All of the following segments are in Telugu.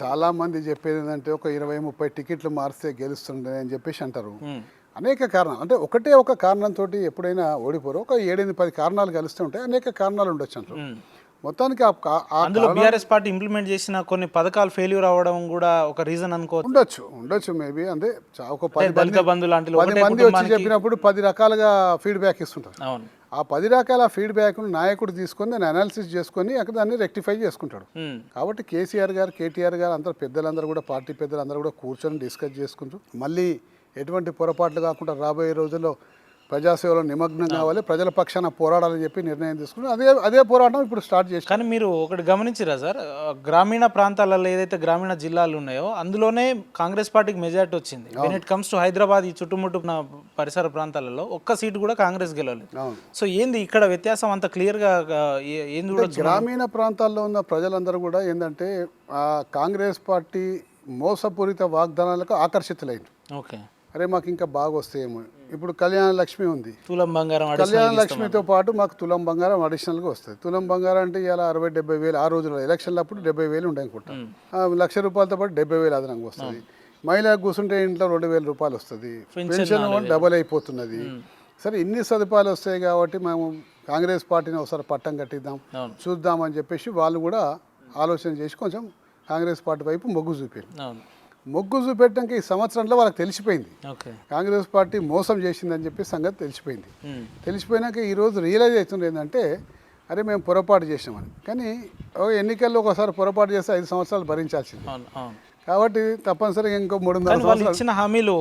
చాలా మంది చెప్పేది ఏంటంటే ఒక 20-30 టికెట్లు మారిస్తే గెలుస్తుండే అని చెప్పేసి అంటారు. అనేక కారణాలు అంటే ఒకటే ఒక కారణంతో ఎప్పుడైనా ఓడిపోరు. ఒక 7-10 కారణాలు కలిస్తూ ఉంటాయి. అనేక కారణాలు ఉండొచ్చు అంటారు. మొత్తానికి అందులో బీఆర్ఎస్ పార్టీ ఇంప్లిమెంట్ చేసిన కొన్ని పథకాలు ఫెయిల్యూర్ అవ్వడం కూడా ఒక రీజన్ అనుకోవచ్చు. ఉండొచ్చు మేబీ. అంటే ఒక 10 దళిత బంధు లాంటి 10 మంది వచ్చి చెప్పినప్పుడు 10 రకాలుగా ఫీడ్బ్యాక్ ఇస్తుంటారు. అవును, ఆ 10 రకాల ఫీడ్బ్యాక్ను నాయకుడు తీసుకొని దాన్ని అనాలిసిస్ చేసుకొని అక్కడ దాన్ని రెక్టిఫై చేసుకుంటాడు. కాబట్టి కేసీఆర్ గారు, కేటీఆర్ గారు అందరూ పెద్దలందరూ కూడా పార్టీ పెద్దలందరూ కూడా కూర్చొని డిస్కస్ చేసుకుంటూ మళ్ళీ ఎటువంటి పొరపాట్లు కాకుండా రాబోయే రోజుల్లో ప్రజాసేవలో నిమగ్నం కావాలి, ప్రజల పక్షాన పోరాడాలని చెప్పి నిర్ణయం తీసుకుని అదే పోరాటం ఇప్పుడు స్టార్ట్ చేసి. కానీ మీరు ఒకటి గమనించిరా సార్, గ్రామీణ ప్రాంతాలలో ఏదైతే గ్రామీణ జిల్లాలు ఉన్నాయో అందులోనే కాంగ్రెస్ పార్టీకి మెజారిటీ వచ్చింది. When it comes to Hyderabad ఈ చుట్టుముట్టున్న పరిసర ప్రాంతాలలో ఒక్క సీటు కూడా కాంగ్రెస్ గెలవలేదు. సో ఏంది ఇక్కడ వ్యత్యాసం అంత క్లియర్గా ఏంది చూడొచ్చు? గ్రామీణ ప్రాంతాల్లో ఉన్న ప్రజలందరూ కూడా ఏంటంటే కాంగ్రెస్ పార్టీ మోసపూరిత వాగ్దానాలకు ఆకర్షితులైంది. ఓకే, అరే మాకు ఇంకా బాగా వస్తాయేమో. ఇప్పుడు కళ్యాణ లక్ష్మి ఉంది, తులం బంగారం. కళ్యాణ లక్ష్మితో పాటు మాకు తులం బంగారం అడిషనల్గా వస్తుంది. తులం బంగారం అంటే ఇలా 60-70 వేలు, ఆ రోజుల్లో ఎలక్షన్లు అప్పుడు 70 వేలు ఉండే అనుకుంటా. ₹1,00,000 పాటు 70 వేలు అదనంగా వస్తుంది. మహిళలకు కూర్చుంటే ఇంట్లో 2,000 రూపాయలు వస్తుంది. పెన్షన్ డబల్ అయిపోతున్నది. సరే ఇన్ని సదుపాయాలు వస్తాయి కాబట్టి మేము కాంగ్రెస్ పార్టీని ఒకసారి పట్టం కట్టిద్దాం, చూద్దామని చెప్పేసి వాళ్ళు కూడా ఆలోచన చేసి కొంచెం కాంగ్రెస్ పార్టీ వైపు మొగ్గు చూపారు. మొగ్గు చూపెట్టడానికి ఈ సంవత్సరంలో వాళ్ళకి తెలిసిపోయింది కాంగ్రెస్ పార్టీ మోసం చేసిందని చెప్పి సంగతి తెలిసిపోయింది. తెలిసిపోయినాక ఈరోజు రియలైజ్ అవుతుంది ఏంటంటే అరే మేము పొరపాటు చేసినామని. కానీ ఎన్నికల్లో ఒకసారి పొరపాటు చేస్తే 5 సంవత్సరాలు భరించాల్సింది. కాబట్టి తప్పనిసరిగా ఇంకో 300 సంవత్సరాలు ఇచ్చిన హామీలు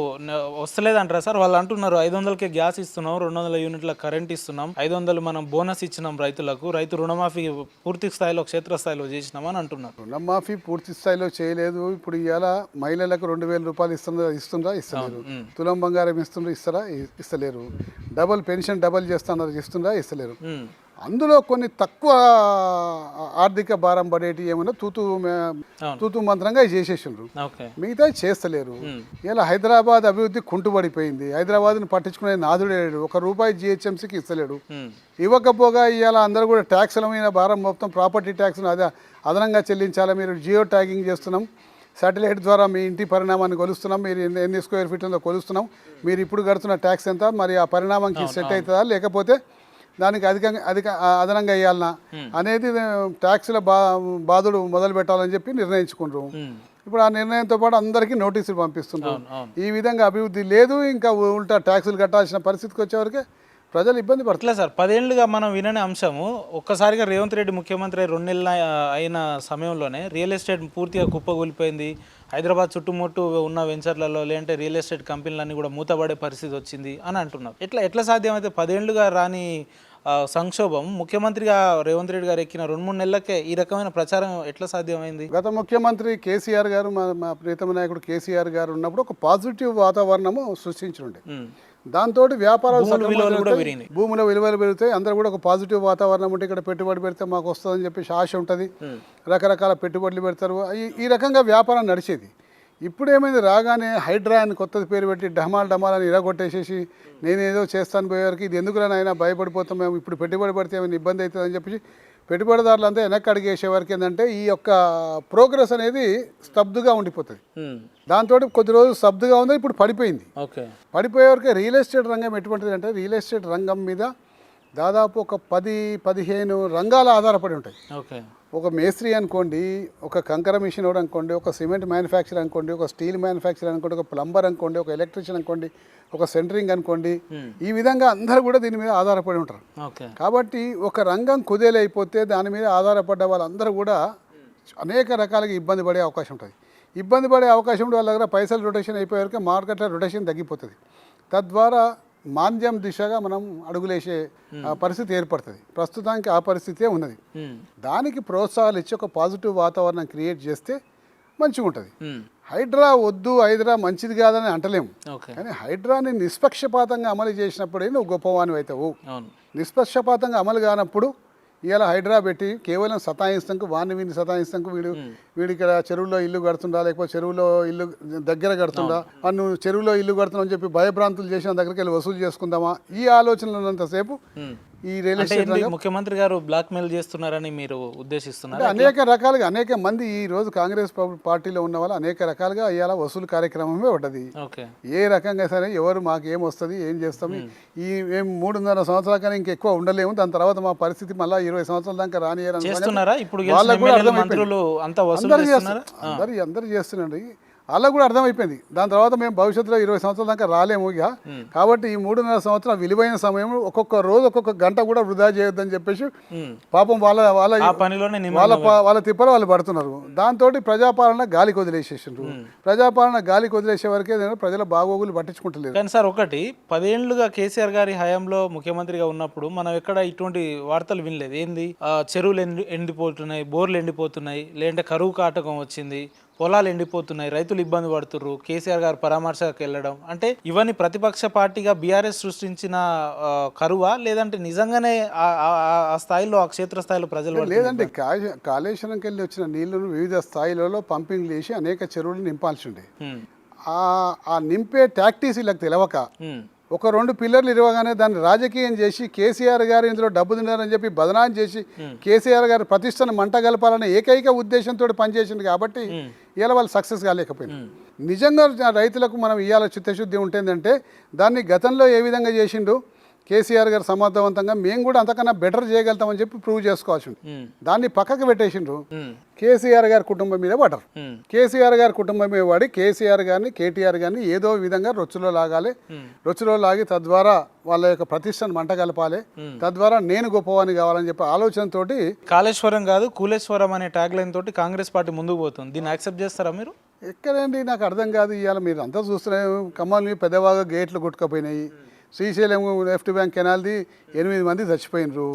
వస్తలేదంటారా సార్? వాళ్ళు అంటున్నారు 500కే గ్యాస్ ఇస్తున్నాం, 200 యూనిట్ల కరెంట్ ఇస్తున్నాం, 500 మనం బోనస్ ఇచ్చినాం రైతులకు, రైతు రుణమాఫీ పూర్తి స్థాయిలో క్షేత్రస్థాయిలో చేసినామని అంటున్నారు. రుణమాఫీ పూర్తి స్థాయిలో చేయలేదు. ఇప్పుడు ఇవాళ మహిళలకు 2,000 రూపాయలు ఇస్తుందా? ఇస్తలేరు. తులం బంగారం ఇస్తలేరు. డబల్ పెన్షన్ డబల్ చేస్తున్నారు, ఇస్తలేరు. అందులో కొన్ని తక్కువ ఆర్థిక భారం పడేటి ఏమన్నా తూతూ మంత్రంగా చేసేసిండ్రు, మిగతా చేస్తలేరు. ఇలా హైదరాబాద్ అభివృద్ధి కుంటుపడిపోయింది. హైదరాబాద్ని పట్టించుకునే నాదుడే లేడు. ₹1 GHMCకి ఇస్తలేడు. ఇవ్వకపోగా ఇవాళ అందరూ కూడా ట్యాక్సుల మీద భారం మొత్తం ప్రాపర్టీ ట్యాక్స్ను అదనంగా చెల్లించాలి. మీరు జియో ట్యాగింగ్ చేస్తున్నాం, శాటిలైట్ ద్వారా మీ ఇంటి పరిణామాన్ని కొలుస్తున్నాం, మీరు ఎన్ని స్క్వేర్ ఫీట్ ఉందో కొలుస్తున్నాం, మీరు ఇప్పుడు కడుతున్న ట్యాక్స్ ఎంత, మరి ఆ పరిణామంకి సెట్ అవుతుందా లేకపోతే దానికి అదనంగా వేయాలన్నా అనేది ట్యాక్స్ల బాధుడు మొదలు పెట్టాలని చెప్పి నిర్ణయించుకుంటారు. ఇప్పుడు ఆ నిర్ణయంతో పాటు అందరికీ నోటీసులు పంపిస్తున్నారు. ఈ విధంగా అభివృద్ధి లేదు. ఇంకా ఉల్టా ట్యాక్సులు కట్టాల్సిన పరిస్థితికి వచ్చేవరకే ప్రజలు ఇబ్బంది పడట్లేదు సార్. 10 ఏళ్ళుగా మనం వినని అంశము ఒక్కసారిగా రేవంత్ రెడ్డి ముఖ్యమంత్రి 2 నెలలు అయిన సమయంలోనే రియల్ ఎస్టేట్ పూర్తిగా కుప్పగూలిపోయింది. హైదరాబాద్ చుట్టుముట్టు ఉన్న వెంచర్లలో లేదంటే రియల్ ఎస్టేట్ కంపెనీలన్నీ కూడా మూతపడే పరిస్థితి వచ్చింది అని అంటున్నారు. ఎట్లా సాధ్యమైతే 10 ఏళ్ళుగా రాని సంక్షోభం ముఖ్యమంత్రిగా రేవంత్ రెడ్డి గారు ఎక్కిన 2-3 నెలలకే ఈ రకమైన ప్రచారం ఎట్లా సాధ్యమైంది? గత ముఖ్యమంత్రి కేసీఆర్ గారు, మా ప్రియతమ నాయకుడు కేసీఆర్ గారు ఉన్నప్పుడు ఒక పాజిటివ్ వాతావరణము సృష్టించుండే. దాంతో వ్యాపారాలు భూముల విలువలు పెరుగుతాయి. అందరూ కూడా ఒక పాజిటివ్ వాతావరణం ఉంటే ఇక్కడ పెట్టుబడి పెడితే మాకు వస్తుందని చెప్పేసి ఆశ ఉంటుంది. రకరకాల పెట్టుబడులు పెడతారు. ఈ రకంగా వ్యాపారం నడిచేది. ఇప్పుడు ఏమైంది, రాగానే హైడ్రా అని కొత్తది పేరు పెట్టి డమాల్ అని ఇరగొట్టేసేసి నేనేదో చేస్తాను పోయేవారికి ఇది ఎందుకురా నాయనా భయపడిపోతాం మేము, ఇప్పుడు పెట్టుబడి పడితే ఏమైనా ఇబ్బంది అవుతుందని చెప్పేసి పెట్టుబడిదారులంతా వెనక్కి అడిగేసేవారికి ఏంటంటే ఈ యొక్క ప్రోగ్రెస్ అనేది స్తబ్దుగా ఉండిపోతుంది. దాంతో కొద్ది రోజులు స్తబ్దుగా ఉంది, ఇప్పుడు పడిపోయింది. పడిపోయేవరకు రియల్ ఎస్టేట్ రంగం ఎటువంటిది అంటే రియల్ ఎస్టేట్ రంగం మీద దాదాపు ఒక 10-15 రంగాలు ఆధారపడి ఉంటాయి. ఒక మేస్త్రి అనుకోండి, ఒక కంకర మిషన్ అనుకోండి, ఒక సిమెంట్ మ్యానుఫ్యాక్చర్ అనుకోండి, ఒక స్టీల్ మ్యానుఫ్యాక్చర్ అనుకోండి, ఒక ప్లంబర్ అనుకోండి, ఒక ఎలక్ట్రీషియన్ అనుకోండి, ఒక సెంటరింగ్ అనుకోండి. ఈ విధంగా అందరూ కూడా దీని మీద ఆధారపడి ఉంటారు. కాబట్టి ఒక రంగం కుదేలైపోతే దాని మీద ఆధారపడ్డ వాళ్ళందరూ కూడా అనేక రకాలుగా ఇబ్బంది పడే అవకాశం ఉంటుంది. ఇబ్బంది పడే అవకాశం ఉంటే వాళ్ళ దగ్గర పైసలు రొటేషన్ అయిపోయాక మార్కెట్లో రొటేషన్ తగ్గిపోతుంది. తద్వారా మాంద్యం దిశగా మనం అడుగులేసే పరిస్థితి ఏర్పడుతుంది. ప్రస్తుతానికి ఆ పరిస్థితే ఉన్నది. దానికి ప్రోత్సాహాలు ఇచ్చి ఒక పాజిటివ్ వాతావరణం క్రియేట్ చేస్తే మంచిగా ఉంటుంది. హైడ్రా వద్దు, హైడ్రా మంచిది కాదని అంటలేము. కానీ హైడ్రాని నిష్పక్షపాతంగా అమలు చేసినప్పుడే నువ్వు గొప్పవానివి అవుతావు. నిష్పక్షపాతంగా అమలు కానప్పుడు ఇవాళ హైడ్రా పెట్టి కేవలం సతాయిస్తాంకు వీడిని సతాయిస్తాంకు వీడి ఇక్కడ చెరువులో ఇల్లు కడుతుండా, లేకపోతే చెరువులో ఇల్లు దగ్గర కడుతుండా, నువ్వు చెరువులో ఇల్లు కడుతున్నావు అని చెప్పి భయభ్రాంతులు చేసిన దగ్గరికి వెళ్ళి వసూలు చేసుకుందామా, ఈ ఆలోచనలు ఉన్నంతసేపు ఈ రియల్ అంటే ఎస్టేట్ ఏంటి ముఖ్యమంత్రి గారు బ్లాక్ మెయిల్ చేస్తున్నారని మీరు ఉద్దేశిస్తున్నారు? అంటే అనేక రకాలుగా అనేక మంది ఈ రోజు కాంగ్రెస్ పార్టీలో ఉన్న వాళ్ళు అనేక రకాలుగా ఇవాళ వసూలు కార్యక్రమమే ఉంటుంది. ఓకే. ఏ రకంగా సరే ఎవరు మాకు ఏం వస్తుంది ఏం చేస్తాం ఈ మేము 3.5 సంవత్సరాల కన్నా ఇంకెక్కువ ఉండలేము, దాని తర్వాత మా పరిస్థితి మళ్ళీ 20 సంవత్సరాల దాకా రానియరని చేస్తున్నారా ఇప్పుడు వాళ్ళకు కూడా అర్థమైపోయింది. మంత్రులు అంతా వసూలు చేస్తున్నారు? అందరూ చేస్తున్నాండి. వాళ్ళకు కూడా అర్థమైపోయింది. దాని తర్వాత మేము భవిష్యత్తులో 20 సంవత్సరాల దాకా రాలేము ఇక, కాబట్టి ఈ 3.5 సంవత్సరాల విలువైన సమయం ఒక్కొక్క రోజు ఒక్కొక్క గంట కూడా వృధా చేయొద్దని చెప్పేసి పాపం వాళ్ళ తిప్పలు వాళ్ళు పడుతున్నారు. దాంతో ప్రజాపాలన గాలికి వదిలేసేసిండ్రు. ప్రజాపాలన గాలికి వదిలేసే వరకే ప్రజల బాగోగులు పట్టించుకుంటలేదు. కానీ సార్ ఒకటి 10 ఏళ్లుగా కేసీఆర్ గారి హయాంలో ముఖ్యమంత్రిగా ఉన్నప్పుడు మనం ఎక్కడ ఇటువంటి వార్తలు వినలేదు. ఏంది చెరువులు ఎండిపోతున్నాయి, బోర్లు ఎండిపోతున్నాయి, లేదంటే కరువు కాటకం వచ్చింది, పొలాలు ఎండిపోతున్నాయి, రైతులు ఇబ్బంది పడుతుర్రు, కేసీఆర్ గారు పరామర్శకు వెళ్ళడం, అంటే ఇవన్నీ ప్రతిపక్ష పార్టీగా బీఆర్ఎస్ సృష్టించిన కరువా లేదంటే నిజంగానే ఆ స్థాయిలో ఆ క్షేత్ర స్థాయిలో ప్రజలు? లేదంటే కాళేశ్వరంకి వెళ్ళి వచ్చిన నీళ్లను వివిధ స్థాయిలలో పంపింగ్ చేసి అనేక చెరువులు నింపాల్సి ఉండే. ఆ నింపే టాక్టీస్ వీళ్ళకి తెలవక ఒక 2 పిల్లర్లు ఇరవగానే దాన్ని రాజకీయం చేసి కేసీఆర్ గారు ఇందులో డబ్బు తిన్నారని చెప్పి బదనాం చేసి కేసీఆర్ గారి ప్రతిష్టను మంట గలపాలనే ఏకైక ఉద్దేశంతో పనిచేసింది కాబట్టి ఇవాళ వాళ్ళు సక్సెస్ కాలేకపోయింది. నిజంగా రైతులకు మనం ఇవాళ చిత్తశుద్ధి ఉంటుందంటే దాన్ని గతంలో ఏ విధంగా చేసిండు కేసీఆర్ గారు సమర్థవంతంగా మేము కూడా అంతకన్నా బెటర్ చేయగలుగుతామని చెప్పి ప్రూవ్ చేసుకోవాల్సి ఉంది. దాన్ని పక్కకు పెట్టేసిండ్రు. కేసీఆర్ గారి కుటుంబం మీద పడరు. కేసీఆర్ గారి కుటుంబం మీద పడి కేసీఆర్ గారిని కేటీఆర్ గారిని ఏదో విధంగా రొచ్చులో లాగాలి, రొచ్చులో లాగి తద్వారా వాళ్ళ యొక్క ప్రతిష్టను మంట కలపాలి, తద్వారా నేను గొప్పవాని కావాలని చెప్పి ఆలోచనతోటి కాళేశ్వరం కాదు కూలేశ్వరం అనే ట్యాగ్ లైన్ తోటి కాంగ్రెస్ పార్టీ ముందుకు పోతుంది. దీన్ని యాక్సెప్ట్ చేస్తారా మీరు? ఎక్కడండి నాకు అర్థం కాదు. ఇవాళ మీరు అంతా చూస్తున్నారు, ఖమ్మంలో పెద్దవాగా గేట్లు కొట్టుకుపోయినాయి, శ్రీశైలం లెఫ్ట్ బ్యాంక్ కెనాల్ది 8 మంది చచ్చిపోయినరు.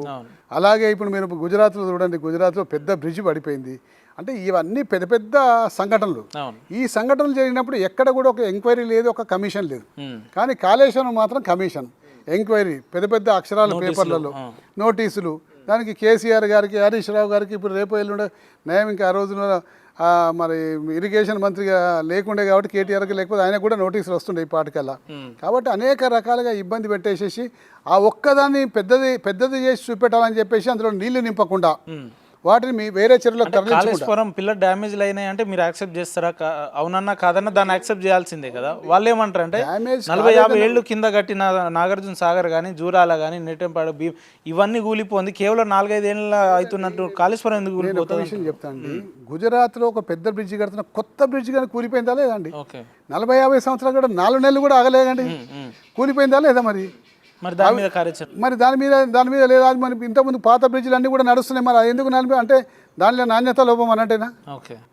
అలాగే ఇప్పుడు మీరు గుజరాత్లో చూడండి, గుజరాత్లో పెద్ద బ్రిడ్జ్ పడిపోయింది. అంటే ఇవన్నీ పెద్ద పెద్ద సంఘటనలు. ఈ సంఘటనలు జరిగినప్పుడు ఎక్కడ కూడా ఒక ఎంక్వైరీ లేదు, ఒక కమిషన్ లేదు. కానీ కాళేశ్వరం మాత్రం కమిషన్, ఎంక్వైరీ, పెద్ద పెద్ద అక్షరాలు పేపర్లలో నోటీసులు. దానికి కేసీఆర్ గారికి, హరీష్ రావు గారికి ఇప్పుడు రేపు ఎల్లుండే నయం, ఇంకా ఆ రోజున మరి ఇరిగేషన్ మంత్రిగా లేకుండే కాబట్టి కేటీఆర్కి, లేకపోతే ఆయన కూడా నోటీసులు వస్తుండే ఈ పాటికల్లా. కాబట్టి అనేక రకాలుగా ఇబ్బంది పెట్టేసేసి ఆ ఒక్కదాన్ని పెద్దది చేసి చూపెట్టాలని చెప్పేసి అందులో నీళ్లు నింపకుండా వాటిని వేరే చెరువులకు కాళేశ్వరం పిల్లర్ డ్యామేజ్లు అయినాయి అంటే మీరు యాక్సెప్ట్ చేస్తారా? అవునన్నా కాదన్నా దాన్ని యాక్సెప్ట్ చేయాల్సిందే కదా. వాళ్ళు ఏమంటారు అంటే 40-50 ఏళ్ళు కింద కట్టిన నాగార్జున సాగర్ కానీ, జూరాల కానీ, నెట్టెంపాడు ఇవన్నీ కూలిపోయింది, కేవలం 4-5 ఏళ్ళ అవుతున్నట్టు కాళేశ్వరం ఎందుకు కూలిపోతుంది? విషయం చెప్తానండి. గుజరాత్లో ఒక పెద్ద బ్రిడ్జ్ కడుతున్న కొత్త బ్రిడ్జ్ కానీ కూలిపోయిందా లేదండి? 40-50 సంవత్సరాలు కూడా 4 నెలలు కూడా ఆగలేదండి, కూలిపోయిందా లేదా? మరి దాని మీద కార్యాచరణ, మరి దాని మీద లేదా? మరి ఇంతకుముందు పాత బ్రిడ్జ్లు అన్నీ కూడా నడుస్తున్నాయి, మరి ఎందుకు అంటే దానిలో నాణ్యత లోపం అన్నట్టేనా?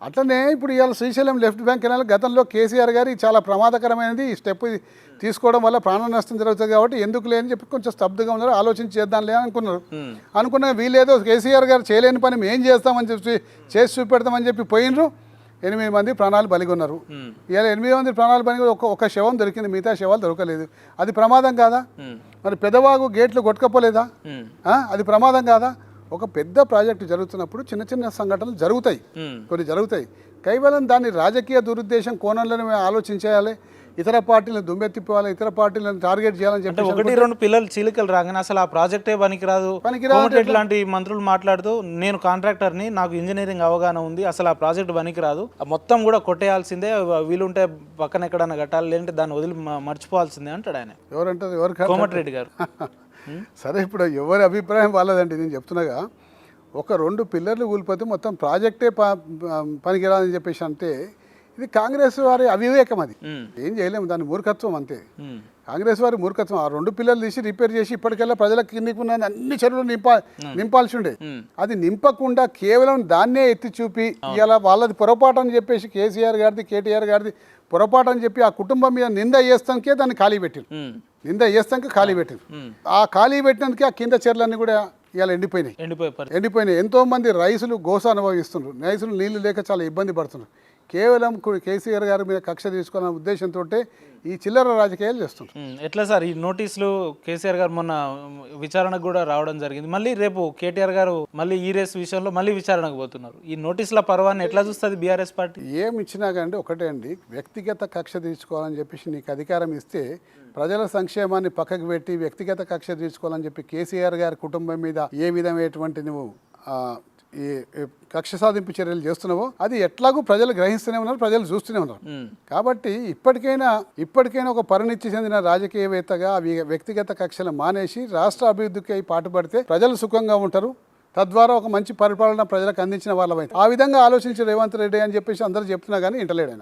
అట్లనే ఇప్పుడు ఇవాళ శ్రీశైలం లెఫ్ట్ బ్యాంక్ కెనాల్ గతంలో కేసీఆర్ గారి చాలా ప్రమాదకరమైనది ఈ స్టెప్ తీసుకోవడం వల్ల ప్రాణ నష్టం జరుగుతుంది కాబట్టి ఎందుకు లేని చెప్పి కొంచెం స్తబ్దుగా ఉన్నారు, ఆలోచించి చేద్దాంలే అనుకున్నారు. అనుకున్న వీళ్ళేదో కేసీఆర్ గారు చేయలేని పని మేము చేస్తామని చెప్పి చేసి చూపెడతామని చెప్పి పోయినరు. 8 మంది ప్రాణాలు బలిగొన్నారు. ఇవాళ 8 మంది ప్రాణాలు బలిగొని ఒక శవం దొరికింది, మిగతా శవాలు దొరకలేదు. అది ప్రమాదం కాదా? మరి పెద్దవాగు గేట్లు కొట్టుకపోలేదా? అది ప్రమాదం కాదా? ఒక పెద్ద ప్రాజెక్టు జరుగుతున్నప్పుడు చిన్న చిన్న సంఘటనలు జరుగుతాయి, కొన్ని జరుగుతాయి. కేవలం దాన్ని రాజకీయ దురుద్దేశం కోణంలోనే మేము ఆలోచించేయాలి, ఇతర పార్టీలను దుమ్మెత్తిపోవాలి, ఇతర పార్టీలను టార్గెట్ చేయాలని చెప్పి 1-2 పిల్లలు చీలికలు రాగానే అసలు ఆ ప్రాజెక్టే పనికిరాదు. ఇట్లాంటి మంత్రులు మాట్లాడుతూ నేను కాంట్రాక్టర్ని, నాకు ఇంజనీరింగ్ అవగాహన ఉంది, అసలు ఆ ప్రాజెక్ట్ పనికిరాదు, మొత్తం కూడా కొట్టేయాల్సిందే, వీలుంటే పక్కన ఎక్కడన్నా కట్టాలి, లేదంటే దాన్ని వదిలి మర్చిపోవాల్సిందే అంటాడు ఆయన. ఎవరంటారు? కోమటిరెడ్డి గారు. సరే, ఇప్పుడు ఎవరి అభిప్రాయం వాళ్ళదండి. నేను చెప్తున్నాగా, ఒక 2 పిల్లర్లు కూలిపోతే మొత్తం ప్రాజెక్టే పనికిరాదని చెప్పేసి అంటే ఇది కాంగ్రెస్ వారి అవివేకం. అది ఏం చేయలేము, దాని మూర్ఖత్వం అంతే. కాంగ్రెస్ వారి మూర్ఖత్వం. ఆ 2 పిల్లలు తీసి రిపేర్ చేసి ఇప్పటికెల్లా ప్రజలకు కిందికి ఉన్న అన్ని చెరువులు నింపాల్సి ఉండే. అది నింపకుండా కేవలం దాన్నే ఎత్తి చూపి ఇలా వాళ్ళది పొరపాటు అని చెప్పేసి కేసీఆర్ గారిది, కేటీఆర్ గారిది పొరపాటు అని చెప్పి ఆ కుటుంబం మీద నింద వేస్తానికే దాన్ని ఖాళీ పెట్టింది. నింద వేస్తానికి ఖాళీ పెట్టింది. ఆ ఖాళీ పెట్టినందుకే ఆ కింద చెరువులన్నీ కూడా ఇవాళ ఎండిపోయినాయి. ఎంతో మంది రైతులు గోస అనుభవిస్తున్నారు. రైతులు నీళ్లు లేక చాలా ఇబ్బంది పడుతున్నారు. కేవలం కేసీఆర్ గారి మీద కక్ష తీసుకోవాలనే ఉద్దేశంతో ఈ చిల్లర రాజకీయాలు చేస్తున్నారు. ఎట్లా సార్ ఈ నోటీసులు కేసీఆర్ గారు మొన్న విచారణకు కూడా రావడం జరిగింది, మళ్ళీ రేపు కేటీఆర్ గారు మళ్ళీ ఈ రేస్ విషయంలో మళ్ళీ విచారణకు పోతున్నారు. ఈ నోటీసుల పర్వాన్ని ఎట్లా చూస్తుంది బీఆర్ఎస్ పార్టీ? ఏమి ఇచ్చినా కానీ ఒకటే అండి, వ్యక్తిగత కక్ష తీర్చుకోవాలని చెప్పేసి నీకు అధికారం ఇస్తే ప్రజల సంక్షేమాన్ని పక్కకు పెట్టి వ్యక్తిగత కక్ష తీర్చుకోవాలని చెప్పి కేసీఆర్ గారి కుటుంబం మీద ఏ విధమైనటువంటి నువ్వు ఈ కక్ష సాధింపు చర్యలు చేస్తున్నావో అది ఎట్లాగూ ప్రజలు గ్రహిస్తూనే ఉన్నారు, ప్రజలు చూస్తూనే ఉన్నారు. కాబట్టి ఇప్పటికైనా ఒక పరిణితి చెందిన రాజకీయవేత్తగా వ్యక్తిగత కక్షలు మానేసి రాష్ట్ర అభివృద్ధికి పాటుపడితే ప్రజలు సుఖంగా ఉంటారు. తద్వారా ఒక మంచి పరిపాలన ప్రజలకు అందించిన వాళ్ళమైతే ఆ విధంగా ఆలోచించి రేవంత్ రెడ్డి అని చెప్పేసి అందరూ చెప్తున్నా కానీ ఇంటలేడు ఆయన.